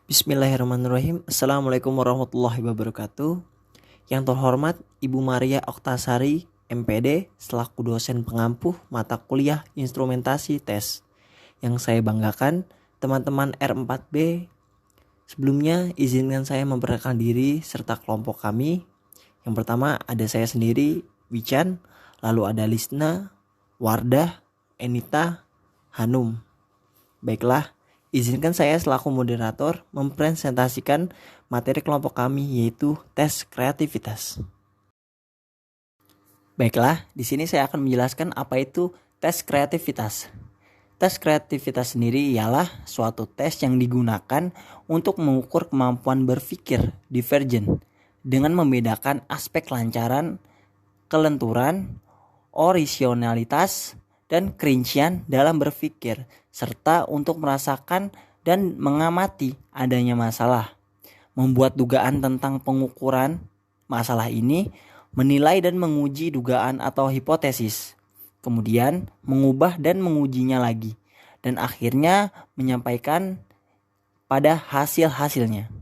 Bismillahirrahmanirrahim. Assalamualaikum warahmatullahi wabarakatuh. Yang terhormat Ibu Maria Oktasari, MPD, selaku dosen pengampuh mata kuliah instrumentasi tes. Yang saya banggakan, teman-teman R4B. Sebelumnya, izinkan saya memperkenalkan diri serta kelompok kami. Yang pertama ada saya sendiri, Wichan, lalu ada Lisna, Wardah, Enita, Hanum. Baiklah, izinkan saya selaku moderator mempresentasikan materi kelompok kami, yaitu tes kreativitas. Baiklah, di sini saya akan menjelaskan apa itu tes kreativitas. Tes kreativitas sendiri ialah suatu tes yang digunakan untuk mengukur kemampuan berpikir divergen dengan membedakan aspek kelancaran, kelenturan, orisinalitas, dan kerincian dalam berpikir, serta untuk merasakan dan mengamati adanya masalah, membuat dugaan tentang pengukuran masalah ini, menilai dan menguji dugaan atau hipotesis, kemudian mengubah dan mengujinya lagi, dan akhirnya menyampaikan pada hasil-hasilnya.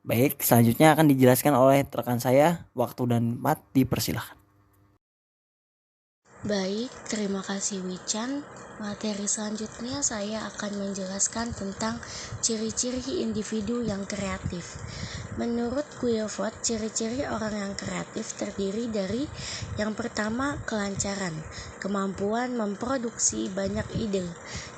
Baik, selanjutnya akan dijelaskan oleh rekan saya. Waktu dan tempat dipersilahkan. Baik, terima kasih Wichan. Materi selanjutnya saya akan menjelaskan tentang ciri-ciri individu yang kreatif. Menurut Guilford, ciri-ciri orang yang kreatif terdiri dari yang pertama, kelancaran, kemampuan memproduksi banyak ide.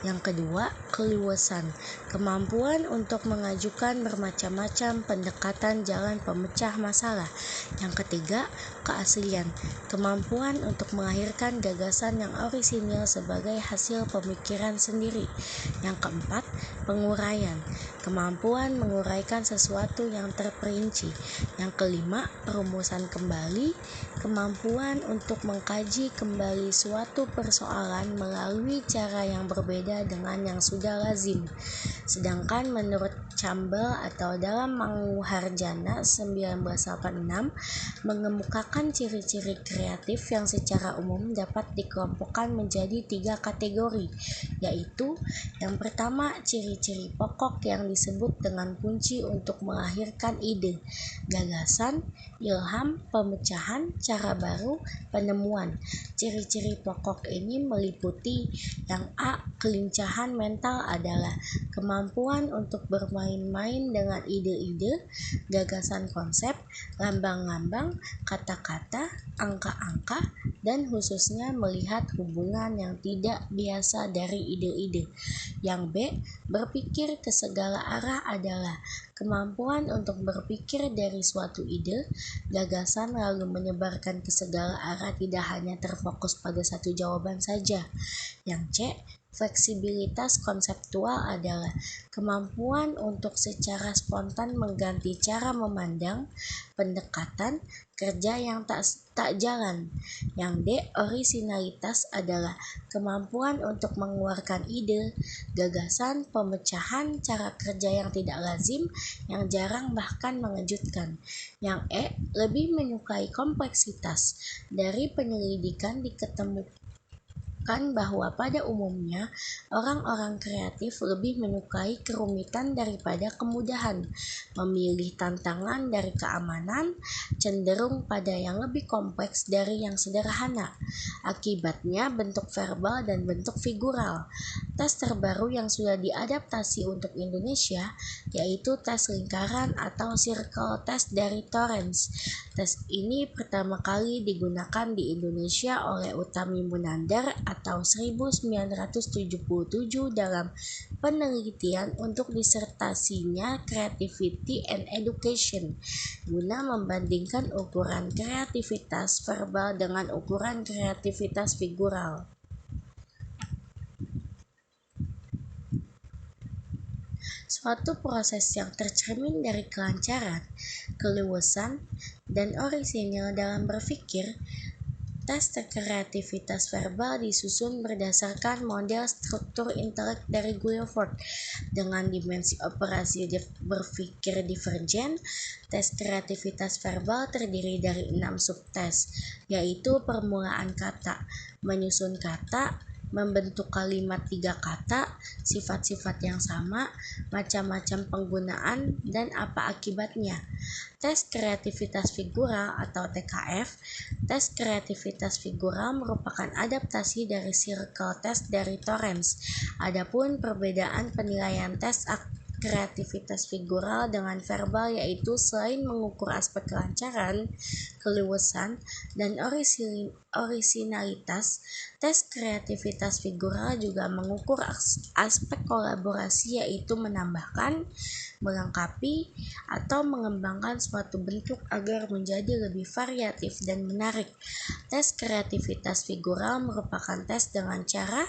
Yang kedua, keluasan, kemampuan untuk mengajukan bermacam-macam pendekatan jalan pemecah masalah. Yang ketiga, keaslian, kemampuan untuk melahirkan gagasan yang orisinil sebagai hasil pemikiran sendiri. Yang keempat, penguraian, kemampuan menguraikan sesuatu yang terperinci. Yang kelima, perumusan kembali, kemampuan untuk mengkaji kembali suatu persoalan melalui cara yang berbeda dengan yang sudah lazim. Sedangkan menurut Campbell atau dalam Mangharjana 1986 mengemukakan ciri-ciri kreatif yang secara umum dapat dikelompokkan menjadi 3 kategori, yaitu yang pertama, ciri-ciri pokok yang disebut dengan kunci untuk melahirkan ide, gagasan, ilham, pemecahan, cara baru, penemuan. Ciri-ciri pokok ini meliputi yang A. Kelincahan mental adalah kemampuan untuk bermain-main dengan ide-ide, gagasan konsep, lambang-lambang, kata-kata, angka-angka, dan khususnya melihat hubungan yang tidak biasa dari ide-ide. Yang B. Berpikir ke segala arah adalah kemampuan untuk berpikir dari suatu ide, gagasan lalu menyebarkan ke segala arah, tidak hanya terfokus pada satu jawaban saja. Yang C. Fleksibilitas konseptual adalah kemampuan untuk secara spontan mengganti cara memandang, pendekatan, kerja yang tak jalan. Yang D. Orisinalitas adalah kemampuan untuk mengeluarkan ide, gagasan, pemecahan, cara kerja yang tidak lazim, yang jarang bahkan mengejutkan. Yang E. Lebih menyukai kompleksitas. Dari penyelidikan diketemukan bahwa pada umumnya orang-orang kreatif lebih menyukai kerumitan daripada kemudahan, memilih tantangan dari keamanan, cenderung pada yang lebih kompleks dari yang sederhana. Akibatnya bentuk verbal dan bentuk figural. Tes terbaru yang sudah diadaptasi untuk Indonesia yaitu tes lingkaran atau circle test dari Torrance. Tes ini pertama kali digunakan di Indonesia oleh Utami Munandar atau 1977 dalam penelitian untuk disertasinya Creativity and Education, guna membandingkan ukuran kreativitas verbal dengan ukuran kreativitas figural. Suatu proses yang tercermin dari kelancaran, keluasan, dan orisinil dalam berpikir. Tes kreativitas verbal disusun berdasarkan model struktur intelek dari Guilford dengan dimensi operasi berpikir divergen. Tes kreativitas verbal terdiri dari 6 subtes, yaitu permulaan kata, menyusun kata, membentuk kalimat 3 kata, sifat-sifat yang sama, macam-macam penggunaan, dan apa akibatnya. Tes kreativitas figural atau TKF. Tes kreativitas figural merupakan adaptasi dari circle test dari Torrance. Adapun perbedaan penilaian tes kreativitas figural dengan verbal yaitu selain mengukur aspek kelancaran, keluasan, dan orisinalitas, tes kreativitas figural juga mengukur aspek kolaborasi yaitu menambahkan, melengkapi, atau mengembangkan suatu bentuk agar menjadi lebih variatif dan menarik. Tes kreativitas figural merupakan tes dengan cara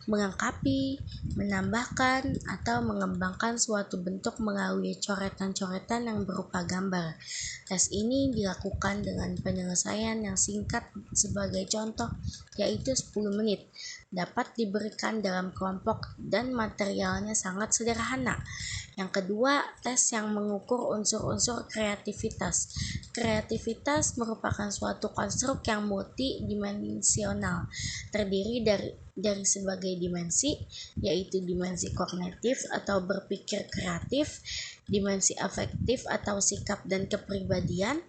melengkapi, menambahkan, atau mengembangkan suatu bentuk melalui coretan-coretan yang berupa gambar. Tes ini dilakukan dengan penyelesaian yang singkat sebagai contoh, yaitu 10 menit. Dapat diberikan dalam kelompok dan materialnya sangat sederhana. Yang kedua, tes yang mengukur unsur-unsur kreativitas. Kreativitas merupakan suatu konstruk yang multidimensional, terdiri dari sebagai dimensi, yaitu dimensi kognitif atau berpikir kreatif, dimensi afektif atau sikap dan kepribadian,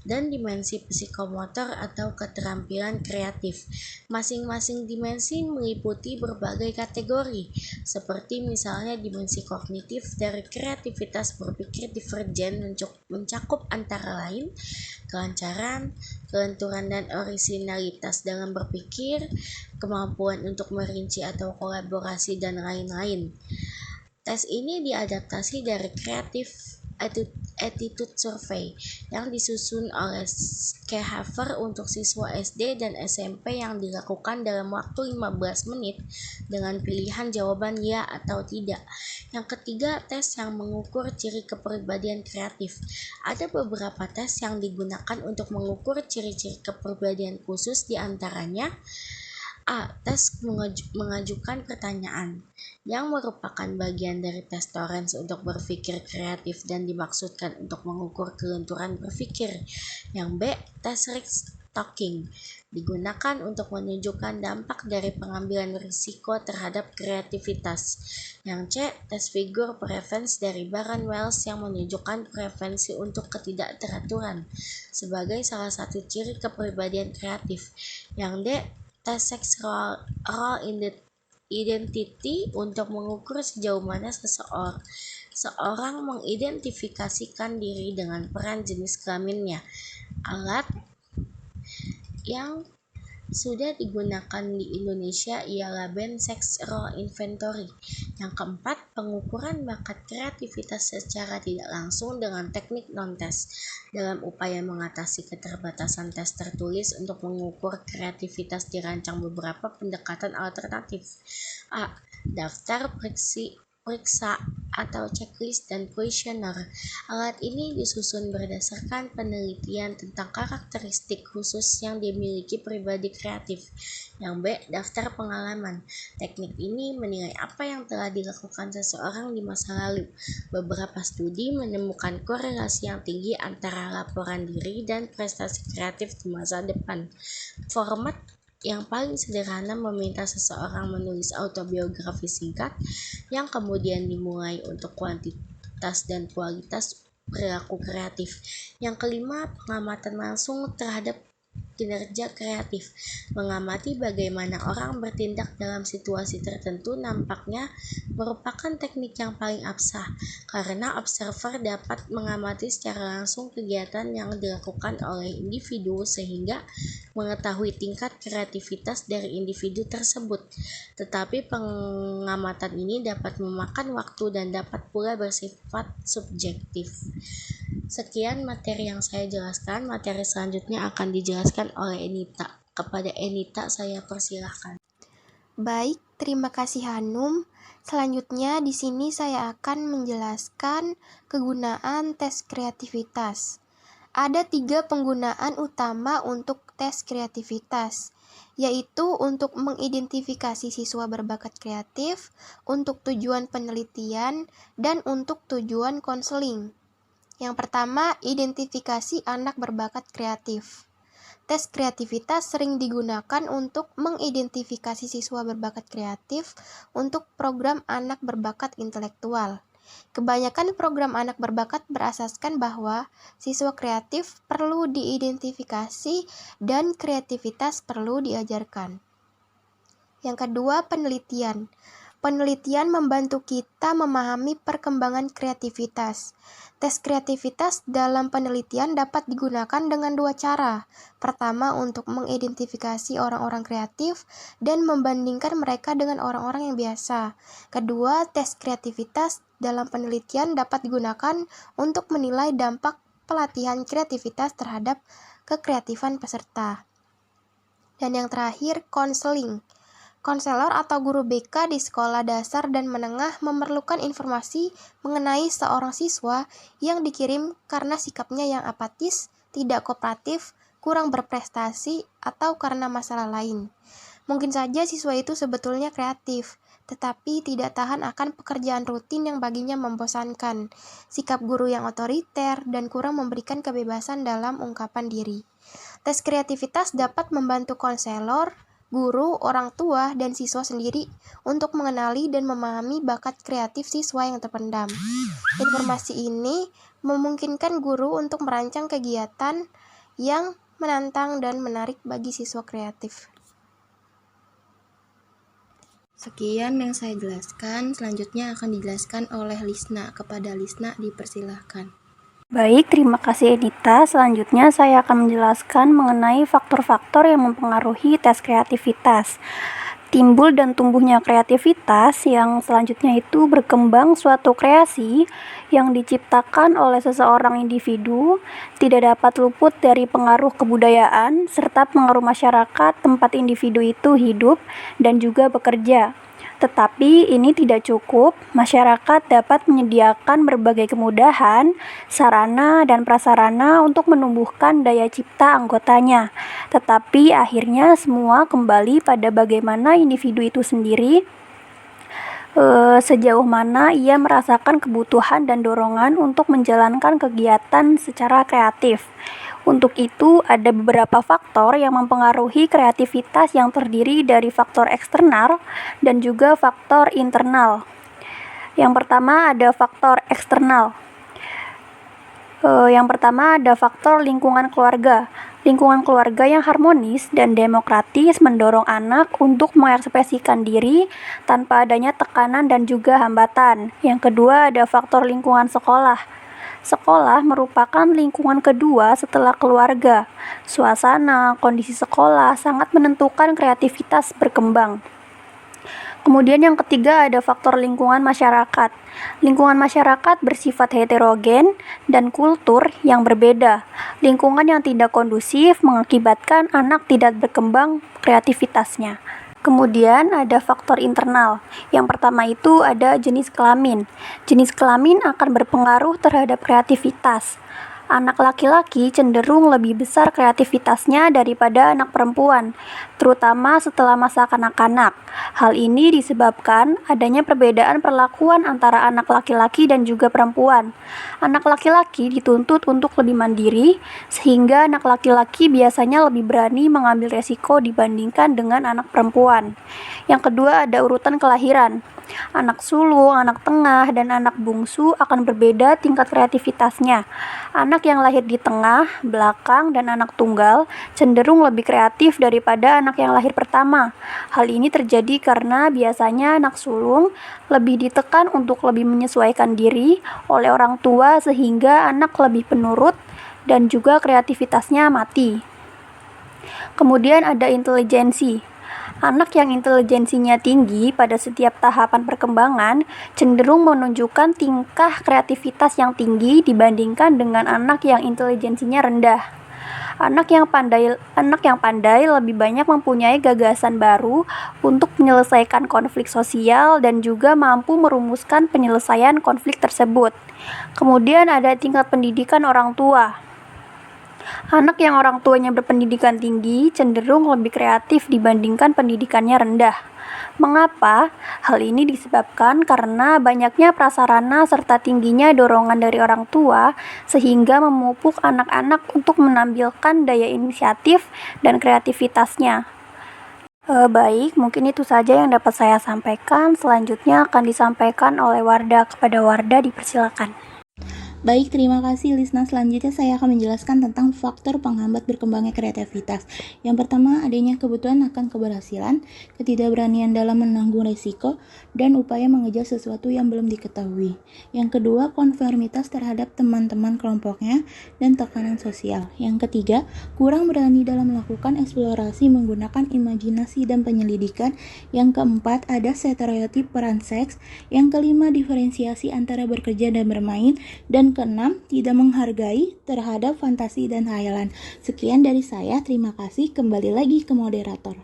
dan dimensi psikomotor atau keterampilan kreatif. Masing-masing dimensi meliputi berbagai kategori, seperti misalnya dimensi kognitif dari kreativitas berpikir divergen mencakup antara lain kelancaran, kelenturan dan orisinalitas dalam berpikir, kemampuan untuk merinci atau kolaborasi, dan lain-lain. Tes ini diadaptasi dari Creative Attitude Survey yang disusun oleh Schaeffer untuk siswa SD dan SMP yang dilakukan dalam waktu 15 menit dengan pilihan jawaban ya atau tidak. Yang ketiga, tes yang mengukur ciri kepribadian kreatif. Ada beberapa tes yang digunakan untuk mengukur ciri-ciri kepribadian khusus, di antaranya A. Tes mengajukan pertanyaan, yang merupakan bagian dari tes Torrance untuk berpikir kreatif dan dimaksudkan untuk mengukur kelenturan berpikir. Yang B. Tes risk taking, digunakan untuk menunjukkan dampak dari pengambilan risiko terhadap kreativitas. Yang C. Tes figur preference dari Baron Wells yang menunjukkan preferensi untuk ketidakteraturan sebagai salah satu ciri kepribadian kreatif. Yang D. Tes sex role identity untuk mengukur sejauh mana seorang mengidentifikasikan diri dengan peran jenis kelaminnya. Alat yang sudah digunakan di Indonesia ialah band Sex Role Inventory. Yang keempat, pengukuran bakat kreativitas secara tidak langsung dengan teknik non-tes. Dalam upaya mengatasi keterbatasan tes tertulis untuk mengukur kreativitas dirancang beberapa pendekatan alternatif. A. Daftar periksa atau checklist dan kuesioner. Alat ini disusun berdasarkan penelitian tentang karakteristik khusus yang dimiliki pribadi kreatif. Yang B. Daftar pengalaman. Teknik ini menilai apa yang telah dilakukan seseorang di masa lalu. Beberapa studi menemukan korelasi yang tinggi antara laporan diri dan prestasi kreatif di masa depan. Format yang paling sederhana meminta seseorang menulis autobiografi singkat yang kemudian dimulai untuk kuantitas dan kualitas perilaku kreatif. Yang kelima, pengamatan langsung terhadap kinerja kreatif. Mengamati bagaimana orang bertindak dalam situasi tertentu nampaknya merupakan teknik yang paling absah, karena observer dapat mengamati secara langsung kegiatan yang dilakukan oleh individu sehingga mengetahui tingkat kreativitas dari individu tersebut. Tetapi pengamatan ini dapat memakan waktu dan dapat pula bersifat subjektif. Sekian materi yang saya jelaskan. Materi selanjutnya akan dijelaskan oleh Enita. Kepada Enita saya persilahkan. Baik, terima kasih Hanum. Selanjutnya di sini saya akan menjelaskan kegunaan tes kreativitas. Ada 3 penggunaan utama untuk tes kreativitas, yaitu untuk mengidentifikasi siswa berbakat kreatif, untuk tujuan penelitian, dan untuk tujuan konseling. Yang pertama, identifikasi anak berbakat kreatif. tes kreativitas sering digunakan untuk mengidentifikasi siswa berbakat kreatif untuk program anak berbakat intelektual. Kebanyakan program anak berbakat berasaskan bahwa siswa kreatif perlu diidentifikasi dan kreativitas perlu diajarkan. Yang kedua, penelitian. Penelitian membantu kita memahami perkembangan kreativitas. Tes kreativitas dalam penelitian dapat digunakan dengan dua cara. Pertama, untuk mengidentifikasi orang-orang kreatif dan membandingkan mereka dengan orang-orang yang biasa. Kedua, tes kreativitas dalam penelitian dapat digunakan untuk menilai dampak pelatihan kreativitas terhadap kekreatifan peserta. Dan yang terakhir, konseling. Konselor atau guru BK di sekolah dasar dan menengah memerlukan informasi mengenai seorang siswa yang dikirim karena sikapnya yang apatis, tidak kooperatif, kurang berprestasi, atau karena masalah lain. Mungkin saja siswa itu sebetulnya kreatif, tetapi tidak tahan akan pekerjaan rutin yang baginya membosankan, sikap guru yang otoriter, dan kurang memberikan kebebasan dalam ungkapan diri. Tes kreativitas dapat membantu konselor, guru, orang tua, dan siswa sendiri untuk mengenali dan memahami bakat kreatif siswa yang terpendam. Informasi ini memungkinkan guru untuk merancang kegiatan yang menantang dan menarik bagi siswa kreatif. Sekian yang saya jelaskan, selanjutnya akan dijelaskan oleh Lisna. Kepada Lisna dipersilahkan. Baik, terima kasih Edita. Selanjutnya saya akan menjelaskan mengenai faktor-faktor yang mempengaruhi tes kreativitas. Timbul dan tumbuhnya kreativitas yang selanjutnya itu berkembang suatu kreasi yang diciptakan oleh seseorang individu tidak dapat luput dari pengaruh kebudayaan serta pengaruh masyarakat tempat individu itu hidup dan juga bekerja. Tetapi ini tidak cukup, masyarakat dapat menyediakan berbagai kemudahan, sarana, dan prasarana untuk menumbuhkan daya cipta anggotanya. Tetapi akhirnya semua kembali pada bagaimana individu itu sendiri, sejauh mana ia merasakan kebutuhan dan dorongan untuk menjalankan kegiatan secara kreatif. Untuk itu, ada beberapa faktor yang mempengaruhi kreativitas yang terdiri dari faktor eksternal dan juga faktor internal. Yang pertama ada faktor eksternal. Yang pertama ada faktor lingkungan keluarga. Lingkungan keluarga yang harmonis dan demokratis mendorong anak untuk mengekspresikan diri tanpa adanya tekanan dan juga hambatan. Yang kedua ada faktor lingkungan sekolah. Sekolah merupakan lingkungan kedua setelah keluarga. Suasana, kondisi sekolah sangat menentukan kreativitas berkembang. Kemudian yang ketiga ada faktor lingkungan masyarakat. Lingkungan masyarakat bersifat heterogen dan kultur yang berbeda. Lingkungan yang tidak kondusif mengakibatkan anak tidak berkembang kreativitasnya. Kemudian ada faktor internal. Yang pertama itu ada jenis kelamin. Jenis kelamin akan berpengaruh terhadap kreativitas. Anak laki-laki cenderung lebih besar kreativitasnya daripada anak perempuan, terutama setelah masa kanak-kanak. Hal ini disebabkan adanya perbedaan perlakuan antara anak laki-laki dan juga perempuan. Anak laki-laki dituntut untuk lebih mandiri, sehingga anak laki-laki biasanya lebih berani mengambil resiko dibandingkan dengan anak perempuan. Yang kedua ada urutan kelahiran. Anak sulung, anak tengah, dan anak bungsu akan berbeda tingkat kreativitasnya. Anak yang lahir di tengah, belakang, dan anak tunggal cenderung lebih kreatif daripada anak yang lahir pertama. Hal ini terjadi karena biasanya anak sulung lebih ditekan untuk lebih menyesuaikan diri oleh orang tua sehingga anak lebih penurut dan juga kreativitasnya mati. Kemudian ada intelijensi. Anak yang intelijensinya tinggi pada setiap tahapan perkembangan cenderung menunjukkan tingkah kreativitas yang tinggi dibandingkan dengan anak yang intelijensinya rendah. Anak yang pandai lebih banyak mempunyai gagasan baru untuk menyelesaikan konflik sosial dan juga mampu merumuskan penyelesaian konflik tersebut. Kemudian ada tingkat pendidikan orang tua. Anak yang orang tuanya berpendidikan tinggi cenderung lebih kreatif dibandingkan pendidikannya rendah. Mengapa? Hal ini disebabkan karena banyaknya prasarana serta tingginya dorongan dari orang tua sehingga memupuk anak-anak untuk menampilkan daya inisiatif dan kreativitasnya. Baik, mungkin itu saja yang dapat saya sampaikan. Selanjutnya akan disampaikan oleh Wardah kepada Wardah, dipersilakan. Baik, terima kasih Lisna. Selanjutnya saya akan menjelaskan tentang faktor penghambat berkembangnya kreativitas. Yang pertama, adanya kebutuhan akan keberhasilan, ketidakberanian dalam menanggung risiko, dan upaya mengejar sesuatu yang belum diketahui. Yang kedua, konformitas terhadap teman-teman kelompoknya dan tekanan sosial. Yang ketiga, kurang berani dalam melakukan eksplorasi menggunakan imajinasi dan penyelidikan. Yang keempat, ada stereotip peran seks. Yang kelima, diferensiasi antara bekerja dan bermain. Dan keenam, tidak menghargai terhadap fantasi dan khayalan. Sekian dari saya, terima kasih. Kembali lagi ke moderator.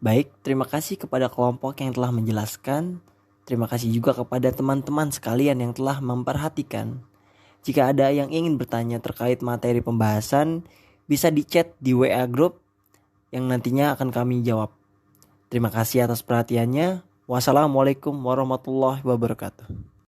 Baik, terima kasih kepada kelompok yang telah menjelaskan. Terima kasih juga kepada teman-teman sekalian yang telah memperhatikan. Jika ada yang ingin bertanya terkait materi pembahasan, bisa di chat di WA Group yang nantinya akan kami jawab. Terima kasih atas perhatiannya. Wassalamualaikum warahmatullahi wabarakatuh.